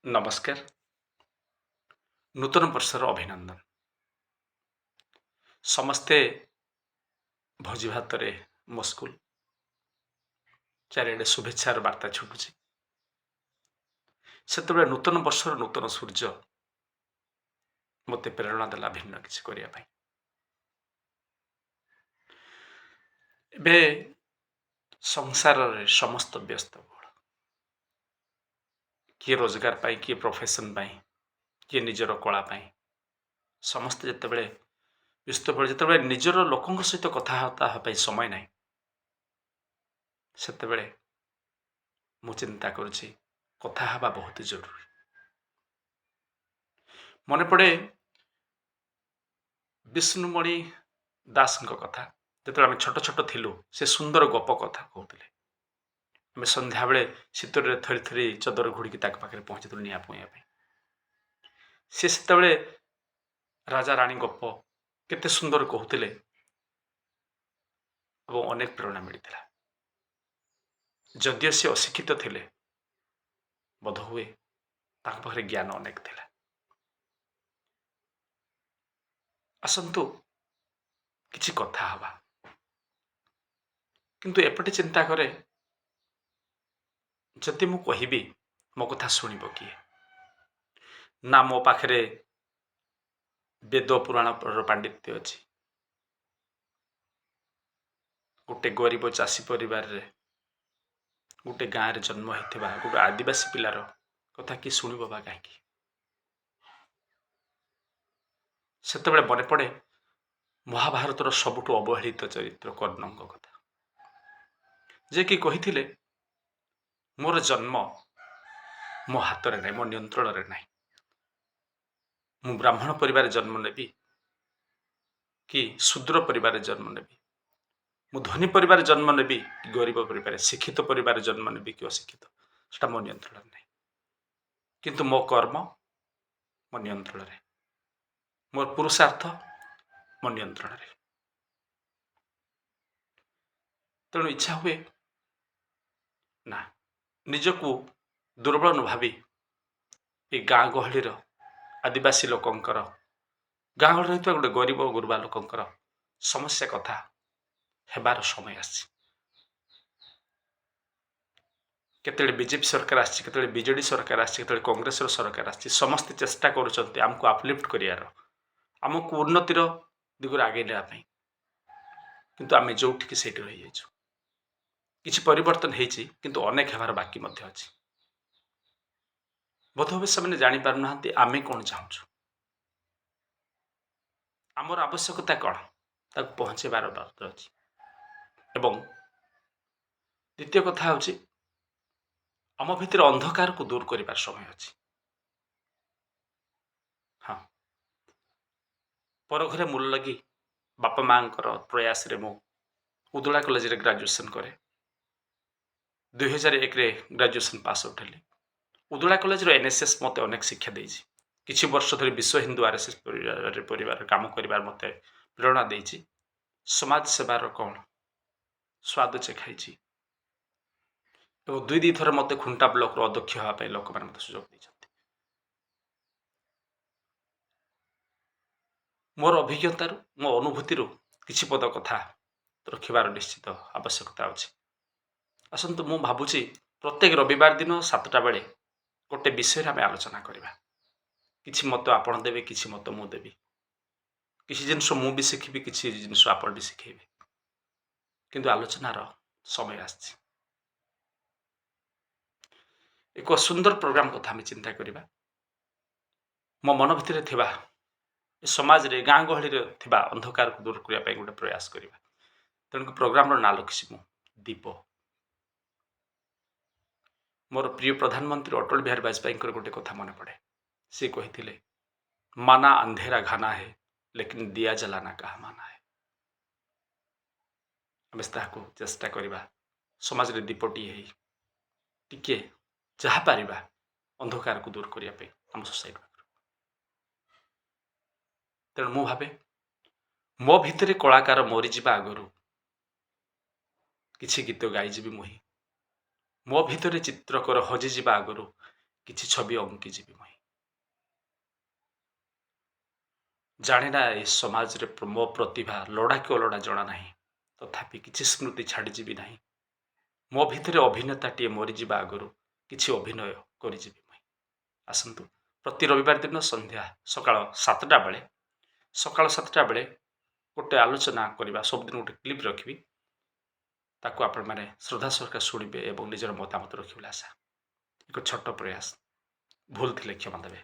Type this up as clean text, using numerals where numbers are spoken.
ନମସ୍କାର। ନୂତନ ବର୍ଷର ଅଭିନନ୍ଦନ। ସମସ୍ତେ ଭୋଜି ଭାତରେ ମସଗୁଲ। ଚାରିଆଡ଼େ ଶୁଭେଚ୍ଛାର ବାର୍ତ୍ତା ଛୁଟୁଛି। ସେତେବେଳେ ନୂତନ ବର୍ଷର ନୂତନ ସୂର୍ଯ୍ୟ ମୋତେ ପ୍ରେରଣା ଦେଲା ଭିନ୍ନ କିଛି କରିବା ପାଇଁ। ଏବେ ସଂସାରରେ ସମସ୍ତ ବ୍ୟସ୍ତବହୁଳ। କିଏ ରୋଜଗାର ପାଇଁ, କିଏ ପ୍ରଫେସନ ପାଇଁ, କିଏ ନିଜର କଳା ପାଇଁ। ସମସ୍ତେ ଯେତେବେଳେ ବ୍ୟସ୍ତବହୁଳ, ଯେତେବେଳେ ନିଜର ଲୋକଙ୍କ ସହିତ କଥାବାର୍ତ୍ତା ହେବା ପାଇଁ ସମୟ ନାହିଁ, ସେତେବେଳେ ମୁଁ ଚିନ୍ତା କରୁଛି କଥା ହେବା ବହୁତ ଜରୁରୀ। ମନେ ପଡ଼େ ବିଷ୍ଣୁମଣି ଦାସଙ୍କ କଥା। ଯେତେବେଳେ ଆମେ ଛୋଟ ଛୋଟ ଥିଲୁ, ସେ ସୁନ୍ଦର ଗପ କଥା କହୁଥିଲେ। ଆମେ ସନ୍ଧ୍ୟାବେଳେ ଶୀତରେ ଥରି ଥରି ଚଦର ଘୋଡ଼ିକି ତାଙ୍କ ପାଖରେ ପହଞ୍ଚିଥିଲୁ ନିଆଁ ପୁଇଁବା ପାଇଁ। ସେ ସେତେବେଳେ ରାଜା ରାଣୀ ଗପ କେତେ ସୁନ୍ଦର କହୁଥିଲେ ଏବଂ ଅନେକ ପ୍ରେରଣା ମିଳିଥିଲା। ଯଦିଓ ସେ ଅଶିକ୍ଷିତ ଥିଲେ, ବୋଧହୁଏ ତାଙ୍କ ପାଖରେ ଜ୍ଞାନ ଅନେକ ଥିଲା। ଆସନ୍ତୁ କିଛି କଥା ହେବା। କିନ୍ତୁ ଏପଟେ ଚିନ୍ତା କରେ, ଯଦି ମୁଁ କହିବି ମୋ କଥା ଶୁଣିବ କିଏ? ନା ମୋ ପାଖରେ ବେଦ ପୁରାଣର ପାଣ୍ଡିତ୍ୟ ଅଛି। ଗୋଟେ ଗରିବ ଚାଷୀ ପରିବାରରେ, ଗୋଟେ ଗାଁରେ ଜନ୍ମ ହେଇଥିବା ଗୋଟେ ଆଦିବାସୀ ପିଲାର କଥା କିଏ ଶୁଣିବ ବା କାହିଁକି? ସେତେବେଳେ ମନେ ପଡ଼େ ମହାଭାରତର ସବୁଠୁ ଅବହେଳିତ ଚରିତ୍ର କର୍ଣ୍ଣଙ୍କ କଥା, ଯେ କି କହିଥିଲେ, ମୋର ଜନ୍ମ ମୋ ହାତରେ ନାହିଁ, ମୋ ନିୟନ୍ତ୍ରଣରେ ନାହିଁ। ମୁଁ ବ୍ରାହ୍ମଣ ପରିବାରରେ ଜନ୍ମ ନେବି କି ଶୂଦ୍ର ପରିବାରରେ ଜନ୍ମ ନେବି, ମୁଁ ଧନୀ ପରିବାରରେ ଜନ୍ମ ନେବି କି ଗରିବ ପରିବାରରେ, ଶିକ୍ଷିତ ପରିବାରରେ ଜନ୍ମ ନେବି କି ଅଶିକ୍ଷିତ, ସେଟା ମୋ ନିୟନ୍ତ୍ରଣରେ ନାହିଁ। କିନ୍ତୁ ମୋ କର୍ମ ମୋ ନିୟନ୍ତ୍ରଣରେ, ମୋର ପୁରୁଷାର୍ଥ ମୋ ନିୟନ୍ତ୍ରଣରେ। ତେଣୁ ଇଚ୍ଛା ହୁଏ ନା, ନିଜକୁ ଦୁର୍ବଳ ନ ଭାବି ଏ ଗାଁ ଗହଳିର ଆଦିବାସୀ ଲୋକଙ୍କର, ଗାଁ ଗହଳିରେ ରହିଥିବା ଗୋଟେ ଗରିବ ଗୁରୁବା ଲୋକଙ୍କର ସମସ୍ୟା କଥା ହେବାର ସମୟ ଆସିଛି। କେତେବେଳେ ବିଜେପି ସରକାର ଆସିଛି, କେତେବେଳେ ବିଜେଡି ସରକାର ଆସିଛି, କେତେବେଳେ କଂଗ୍ରେସର ସରକାର ଆସିଛି। ସମସ୍ତେ ଚେଷ୍ଟା କରୁଛନ୍ତି ଆମକୁ ଆପଲିଫ୍ଟ କରିବାର, ଆମକୁ ଉନ୍ନତିର ଦିଗରେ ଆଗେଇ ନେବା ପାଇଁ। କିନ୍ତୁ ଆମେ ଯୋଉଠିକି ସେଇଠି ରହିଯାଇଛୁ। କିଛି ପରିବର୍ତ୍ତନ ହେଇଛି, କିନ୍ତୁ ଅନେକ ହେବାର ବାକି ମଧ୍ୟ ଅଛି। ବୋଧହୁଏ ସେମାନେ ଜାଣିପାରୁନାହାନ୍ତି ଆମେ କ'ଣ ଚାହୁଁଛୁ, ଆମର ଆବଶ୍ୟକତା କ'ଣ, ତାକୁ ପହଞ୍ଚେଇବାର ବାର୍ତ୍ତା ଅଛି। ଏବଂ ଦ୍ୱିତୀୟ କଥା ହେଉଛି, ଆମ ଭିତରେ ଅନ୍ଧକାରକୁ ଦୂର କରିବାର ସମୟ ଅଛି। ହଁ, ପର ଘରେ ମୂଲ ଲାଗି ବାପା ମାଙ୍କର ପ୍ରୟାସରେ ମୁଁ ଉଦଳା କଲେଜରେ ଗ୍ରାଜୁଏସନ୍ କରେ। 2001ରେ ଗ୍ରାଜୁଏସନ୍ ପାସ୍ ଆଉଟ୍ ହେଲି। ଉଦଳା କଲେଜର NSS ମୋତେ ଅନେକ ଶିକ୍ଷା ଦେଇଛି। କିଛି ବର୍ଷ ଧରି ବିଶ୍ୱ ହିନ୍ଦୁ RSS ପରିବାରରେ କାମ କରିବାର ମୋତେ ପ୍ରେରଣା ଦେଇଛି। ସମାଜ ସେବାର କ'ଣ ସ୍ୱାଦ ଚଖାଇଛି। ଏବଂ 2 ଥର ମୋତେ ଖୁଣ୍ଟା ବ୍ଲକର ଅଧ୍ୟକ୍ଷ ହେବା ପାଇଁ ଲୋକମାନେ ମୋତେ ସୁଯୋଗ ଦେଇଛନ୍ତି। ମୋର ଅଭିଜ୍ଞତାରୁ, ମୋ ଅନୁଭୂତିରୁ କିଛି ପଦ କଥା ରଖିବାର ନିଶ୍ଚିତ ଆବଶ୍ୟକତା ଅଛି। ଆସନ୍ତୁ, ମୁଁ ଭାବୁଛି ପ୍ରତ୍ୟେକ ରବିବାର ଦିନ 7ଟା ବେଳେ ଗୋଟେ ବିଷୟରେ ଆମେ ଆଲୋଚନା କରିବା। କିଛି ମତ ଆପଣ ଦେବେ, କିଛି ମତ ମୁଁ ଦେବି। କିଛି ଜିନିଷ ମୁଁ ବି ଶିଖିବି, କିଛି ଜିନିଷ ଆପଣ ବି ଶିଖେଇବେ। କିନ୍ତୁ ଆଲୋଚନାର ସମୟ ଆସିଛି। ଏକ ସୁନ୍ଦର ପ୍ରୋଗ୍ରାମ କଥା ଆମେ ଚିନ୍ତା କରିବା। ମୋ ମନ ଭିତରେ ଥିବା ଏ ସମାଜରେ, ଗାଁ ଗହଳିରେ ଥିବା ଅନ୍ଧକାରକୁ ଦୂର କରିବା ପାଇଁ ଗୋଟେ ପ୍ରୟାସ କରିବା। ତେଣୁ ପ୍ରୋଗ୍ରାମର ନାଁ ରଖିଛି ମୁଁ ଦୀପ। ମୋର ପ୍ରିୟ ପ୍ରଧାନମନ୍ତ୍ରୀ ଅଟଳ ବିହାରୀ ବାଜପେୟୀଙ୍କର ଗୋଟେ କଥା ମନେ ପଡ଼େ। ସେ କହିଥିଲେ, ମାନା ଅନ୍ଧେରା ଘାନା ହେ ଲେକିନ ଦିଆ ଜଲାନା କାହା ମାନା ହେ। ଆମେ ତାହାକୁ ଚେଷ୍ଟା କରିବା, ସମାଜରେ ଦୀପଟିଏ ହେଇ ଟିକେ ଯାହା ପାରିବା ଅନ୍ଧକାରକୁ ଦୂର କରିବା ପାଇଁ ଆମ ସୋସାଇଟି। ତେଣୁ ମୁଁ ଭାବେ, ମୋ ଭିତରେ କଳାକାର ମରିଯିବା ଆଗରୁ କିଛି ଗୀତ ଗାଇଯିବି ମୁହିଁ। ମୋ ଭିତରେ ଚିତ୍ରକର ହଜିଯିବା ଆଗରୁ କିଛି ଛବି ଅଙ୍କିଯିବି ମୁଇଁ। ଜାଣେ ନା ଏ ସମାଜରେ ମୋ ପ୍ରତିଭା ଲୋଡ଼ା କି ଅଲୋଡ଼ା ଜଣା ନାହିଁ, ତଥାପି କିଛି ସ୍ମୃତି ଛାଡ଼ିଯିବି ନାହିଁ। ମୋ ଭିତରେ ଅଭିନେତାଟିଏ ମରିଯିବା ଆଗରୁ କିଛି ଅଭିନୟ କରିଯିବି ମୁଇଁ। ଆସନ୍ତୁ ପ୍ରତି ରବିବାର ଦିନ ସକାଳ 7ଟା ବେଳେ ଗୋଟେ ଆଲୋଚନା କରିବା, ସବୁଦିନ ଗୋଟେ କ୍ଲିପ୍ ରଖିବି, ତାକୁ ଆପଣମାନେ ଶ୍ରଦ୍ଧା ସହକାରେ ଶୁଣିବେ ଏବଂ ନିଜର ମତାମତ ରଖିବେ ବୋଲି ଆଶା। ଏକ ଛୋଟ ପ୍ରୟାସ, ଭୁଲ ଥିଲେ କ୍ଷମା ଦେବେ।